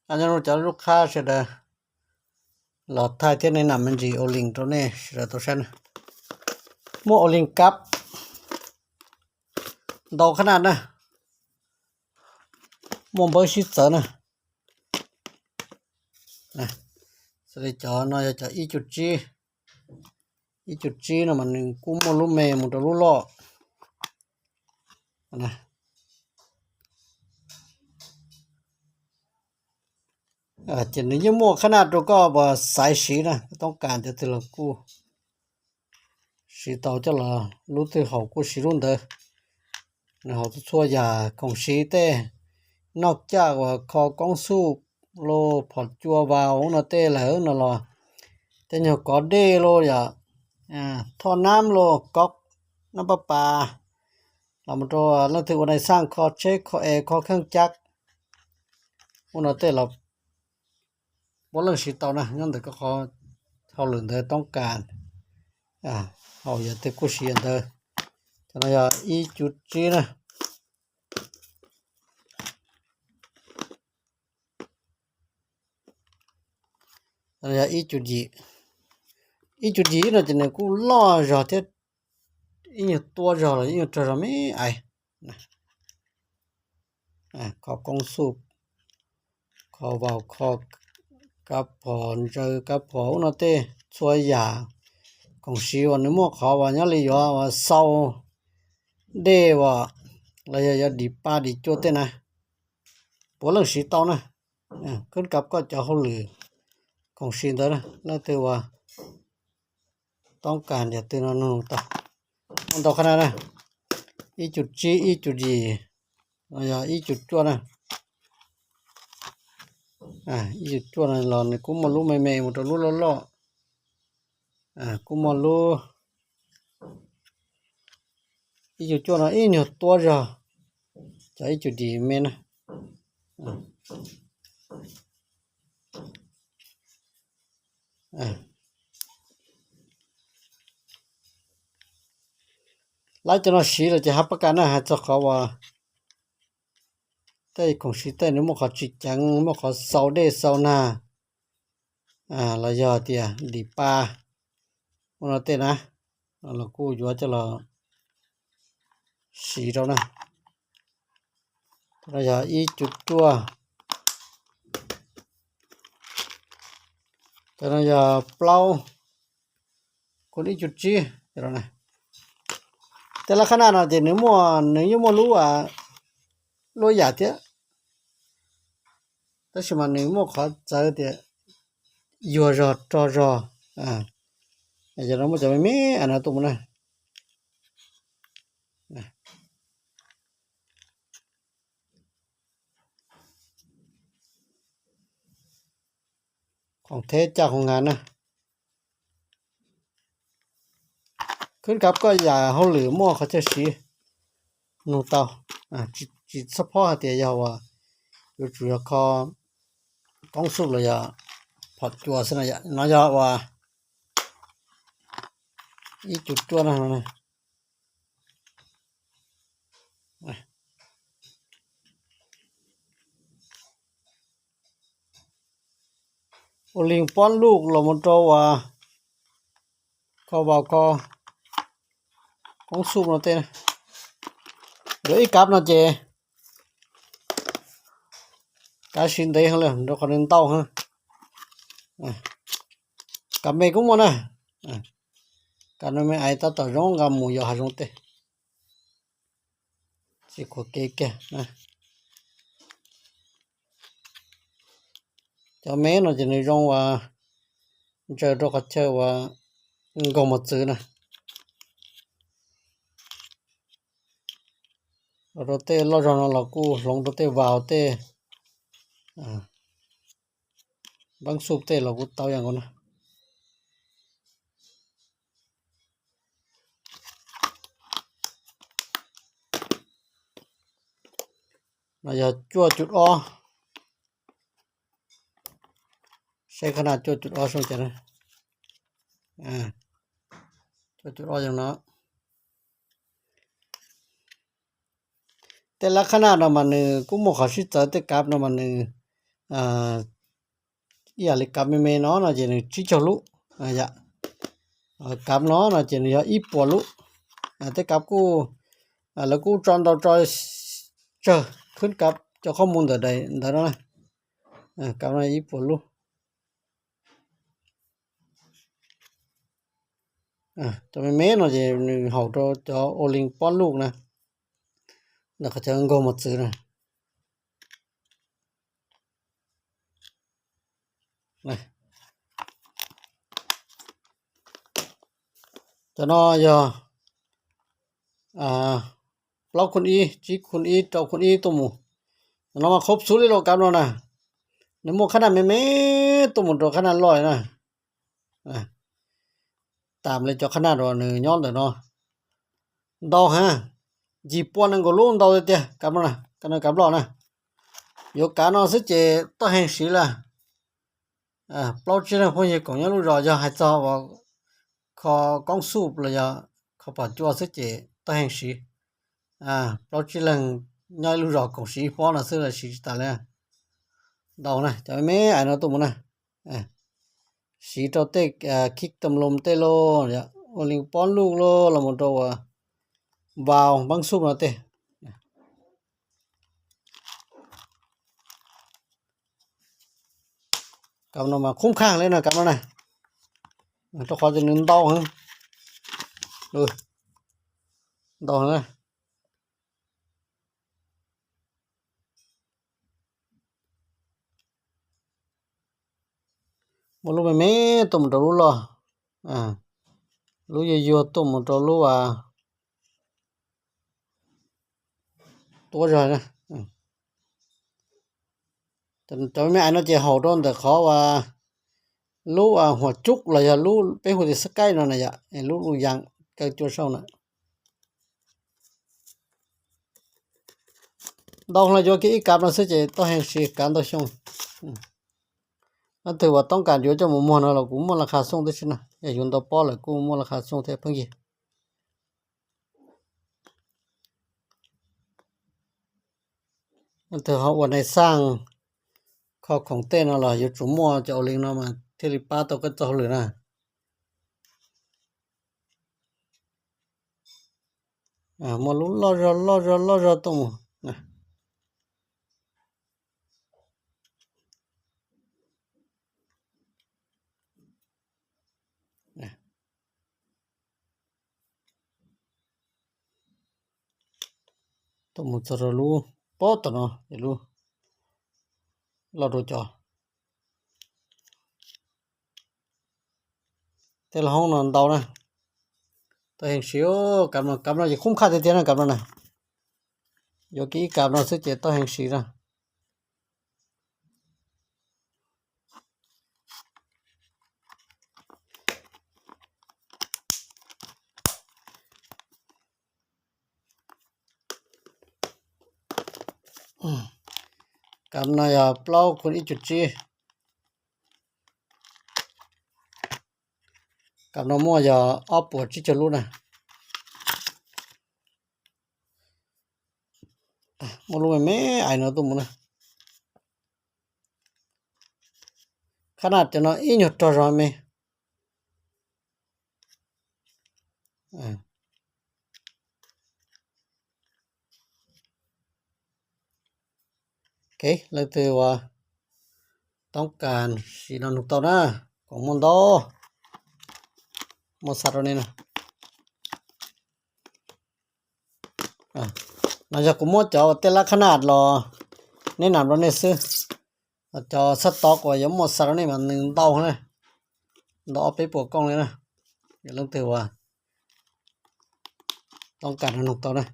อันนั้นจะลูกค้าเสดหลอดท้ายที่ในนำมันจีโอลิงตัวนี้เสดตัวฉันโมโอลิงกับดอกขนาดนะโมเบอร์ชิดเสนะสลิจอน้อยจะอีจุดจีนะมันกุมลุเมมุตลุล้อนะจะนี่ยังมั่วขนาดตัวก็บ่สายสีนะต้องการจะตละกูสีเตาจะละรู้ตัวเขากูสีรุ่นเด้อนะเขาจะช่วยยาของสีเต้นอกจากว่าคอกองสู้โลพอดจัววาวนะเต้แล้วนะล่ะแต่เนี่ยก็เด้โลอย่าท่อน้ำโลก๊อกน้ำประปาเรามาตัวแล้วถือว่าในสร้างคอเช็คคอคอเครื่องจักรนะเต้เราบ่เรื่องสิเตานะงั้นแต่ก็ขอเฮาเหลือเด้อต้องการเฮาอย่าแต่กูเสียนเด้อฉะนั้นอย่าอีจุดจีนะอย่าอีจุดจีนะจะเนี่ยกูล่อรอเท่อีตัวรอเลยอีตัวรอไม่ไอ้ขอกองสูบขอเบาขอกับพรเจอกับพอนะเต้ช่วยยาของชีวันนี้มั่วขอว่าเนี่ยเลยว่าเศร้าเด้ว่าเราอย่าดีป้าดีโจเต้นะปวดเรื่องสีเตานะขึ้นกับก็จะเขาหรือของชีเด้อนะแล้วแต่ว่าต้องการจะเตือนน้องต่อมันต่อขนาดนะอีจุดจีอีจุดจีอย่าอีจุดจ้วนะอีจุดจ้วนะเราเนี่ยกูมารู้ไม่หมดรู้ล้อกูมารู้อีจุดจ้วนะอีเนี่ยตัวจะอีจุดดีเมนะหลายจนสีเราจะหับประกันนะฮะจะเขาว่าแต่ของสีแต่เนี่ยมันขอจิจังมันขอเศร้าเด้เศร้าหน้าเรายอดเตียดีป้ามันเต้นะเรากูอยู่ว่าจะเราสีเรานะเราอย่าอีจุดตัวแต่เราอย่าเปล่าคนอีจุดจีเรานะแต่ละขนาดน่ะจะเนื้อมัวรู้ว่าโลยาเตี้ยแต่สมัยนี้มัวขอเจอเตี้ยยัวรอจอรอจะเราไม่จะไม่มีอันนั้นตัวมันนะของเทศจากของงานนะขึ้นกับก็อย่าเขาหรือมั่วเขาจะสีนูเตาจิตเฉพาะเตียยาวว่าอยู่จุดคอกองสุบเลยอย่าพอดจัวสนะอย่าน้อยว่าอีจุดตัวนะโอลิงป้อนลูกเรามันโตว่าเขาบอกกองสุบนะเต้หรืออีกับนะเจกาชินได้เหรอเราคนนึงเต้าฮะกับเมกุ้งมันนะการไม่ไอ้ตาต่อร้องกับหมูยอหารงเตสิขวเก๋ๆนะจะแม่เราจะในร้องว่าเจอเราก็เจอว่าก็มาซื้อนะเราเต้เราจอนเรากูลงเต้วาวเต้บางสูบเต้เรากูเต้าอย่างก่อนนะเราจะจั่วจุดอ้อใช้ขนาดจุดอ้อส่งจังนะจุดอ้ออย่างนั้นแต่ละขนาดมันกูหมกเขาชิดเจอแต่กับมัน ia le cam me no na je ni chi cho lu ya cam nó là chỉ là ít bỏ lũ thế cặp cô là cô chọn đầu cho chờ khuyến cặp cho không muốn ở đây đó này cặp này ít bỏ lũ cho mấy nó chỉ hậu cho ô linh bón lục nè là có chơi ngô một chữ này này cho nó giờ lâu con y chỉ con y trâu con y tụi mù nó mà khớp xuống đi rồi cam rồi nè nếu mua khả năng mấy tụi mù rồi khả năng lòi nè tạm lên cho khả năng rồi nè nhón rồi nó đau ha chỉ buồn năng có luôn đau đấy cam rồi nè cái này cam lòi nè yếu cá nó sẽ chế to hành xí là bao nhiêu là phong nhiệt cũng như lúc rồi giờ hay cho vào kho con súp là giờ kho bảo chua sẽ chế to hành xí bao nhiêu lần nhai lúc rồi cũng xí phong là sẽ là xí ta lên đầu này cho mấy ai nó tụi mình này xí cho tê kích tầm lùm tê lô dạ ô linh bón lúc lô là một đầu vào băng súp nó tê cầm nó mà khung khang lên là cầm nó này cho khó cho nên đau hơn đau hơn này một lúc mấy tụm trâu lú lo lú vô tụm trâu lú to rồi nè cho mấy anh nó chỉ hậu đó để khó lú hoa trúc là lú bé hồi thì sắc cây nó này dạ lú dạng cây chua sâu này đâu là do cái cặp nó sẽ chỉ to hàng xì cán to xong nó từ vào tông cản cho một món là cũng là khá xong thế chứ nào để dùng tao bỏ lại cũng là khá xong thế phong gì nó từ họวันnày sang khoของเต้นlàอยู่chủ mua cho linh nó mà thế thì ba tao cái tao lửa nè mà lúc lo ra tông nè tông một giờ lu bó tao nó lu lo đồ cho thế là không nó đau nè tôi hình xíu cắm nó chỉ không khá thế này cắm nó này do cái cắm nó sẽ chỉ tôi hình xíu ra cắm này plau con ít chút chi cắm nó mua giờ ốp bột chi cho luôn này một lúc mấy ai nó tụm này khả năng cho nó ít nhột cho rồi mày ok lấy từต้องการสีนอนตัวนะของมันโตหมดสัตว์นี่นะน่าจะกูหมดจอแต่ละขนาดรอแนะนำเราเนี่ยซื้อจอสต็อกไว้ยังหมดสัตว์นี่มัน1เตานะเราเอาไปปวดกล้องเลยนะอย่าลืมถือว่าต้องการนอนตัวนะ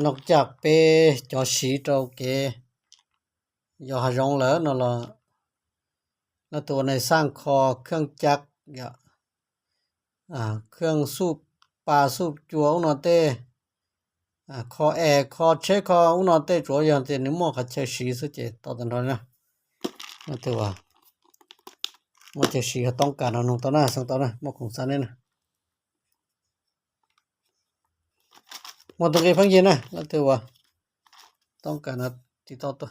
นอกจากไปจอสีจอเกยอรองแล้วนั่นล่ะแล้วตัวในสร้างคอเครื่องจักรเครื่องสูบปลาสูบจัวอุนเตคอแอร์คอเช็คคออุนเตจัวอย่างเตนิมอเขาใช้สีสุดเจต่อตอนนั้นนะนั่นตัวมันจะสีเขาต้องการเอาตอนนั้นสังตอนนั้นมอของสันนี่นะมอตรงนี้พังยินนะนั่นตัวต้องการติดต่อตัว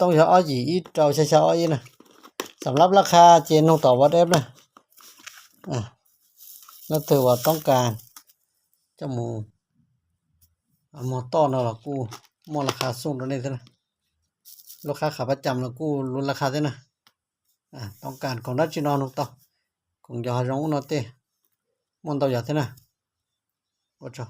ต้องจะอ้อยอีเจ้าเช้าๆอ้อยนะสำหรับราคาเจนของต่อวัดเอฟนะแล้วถือว่าต้องการจมูกหมอต้อนเราละกูหมอราคาสูงตัวนี้เท่านะลูกค้าขาประจำแล้วกูรุนราคาเท่านะต้องการของรัชนอนของต่อของยาร้องนอเต้มันต่ออยากเท่านะว่าจ้ะ